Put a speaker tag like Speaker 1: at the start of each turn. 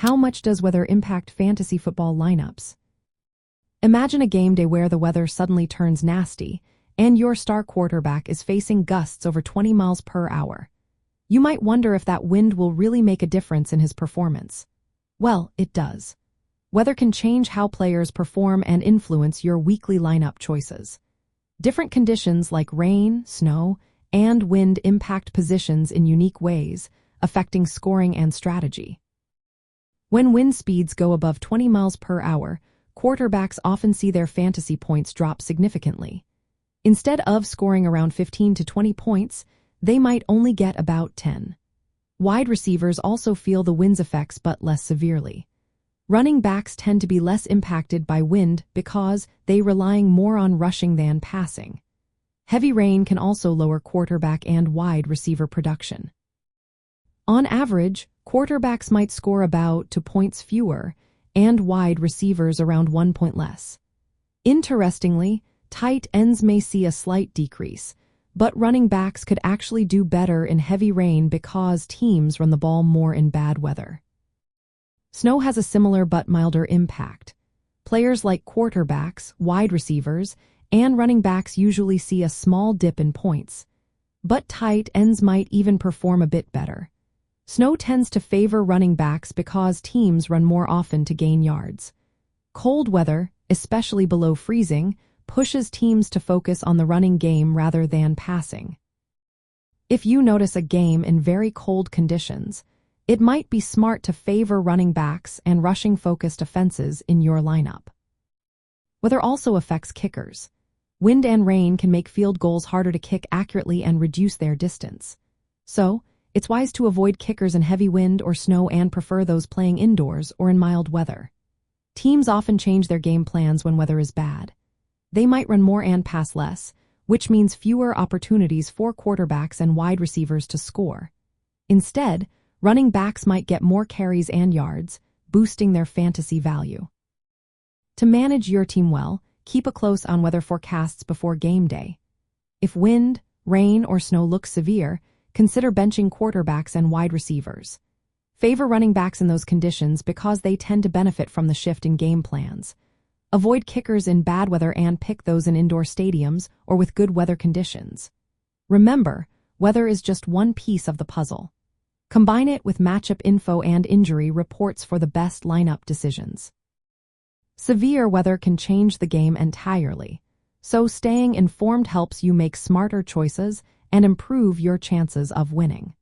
Speaker 1: How much does weather impact fantasy football lineups? Imagine a game day where the weather suddenly turns nasty, and your star quarterback is facing gusts over 20 miles per hour. You might wonder if that wind will really make a difference in his performance. Well, it does. Weather can change how players perform and influence your weekly lineup choices. Different conditions like rain, snow, and wind impact positions in unique ways, affecting scoring and strategy. When wind speeds go above 20 miles per hour, quarterbacks often see their fantasy points drop significantly. Instead of scoring around 15 to 20 points, they might only get about 10. Wide receivers also feel the wind's effects but less severely. Running backs tend to be less impacted by wind because they relying more on rushing than passing. Heavy rain can also lower quarterback and wide receiver production. On average, quarterbacks might score about 2 points fewer, and wide receivers around 1 point less. Interestingly, tight ends may see a slight decrease, but running backs could actually do better in heavy rain because teams run the ball more in bad weather. Snow has a similar but milder impact. Players like quarterbacks, wide receivers, and running backs usually see a small dip in points, but tight ends might even perform a bit better. Snow tends to favor running backs because teams run more often to gain yards. Cold weather, especially below freezing, pushes teams to focus on the running game rather than passing. If you notice a game in very cold conditions, it might be smart to favor running backs and rushing-focused offenses in your lineup. Weather also affects kickers. Wind and rain can make field goals harder to kick accurately and reduce their distance. So, it's wise to avoid kickers in heavy wind or snow and prefer those playing indoors or in mild weather. Teams often change their game plans when weather is bad. They might run more and pass less, which means fewer opportunities for quarterbacks and wide receivers to score. Instead, running backs might get more carries and yards, boosting their fantasy value. To manage your team well, keep a close eye on weather forecasts before game day. If wind, rain, or snow look severe, consider benching quarterbacks and wide receivers. Favor running backs in those conditions because they tend to benefit from the shift in game plans. Avoid kickers in bad weather and pick those in indoor stadiums or with good weather conditions. Remember, weather is just one piece of the puzzle. Combine it with matchup info and injury reports for the best lineup decisions. Severe weather can change the game entirely, so staying informed helps you make smarter choices and improve your chances of winning.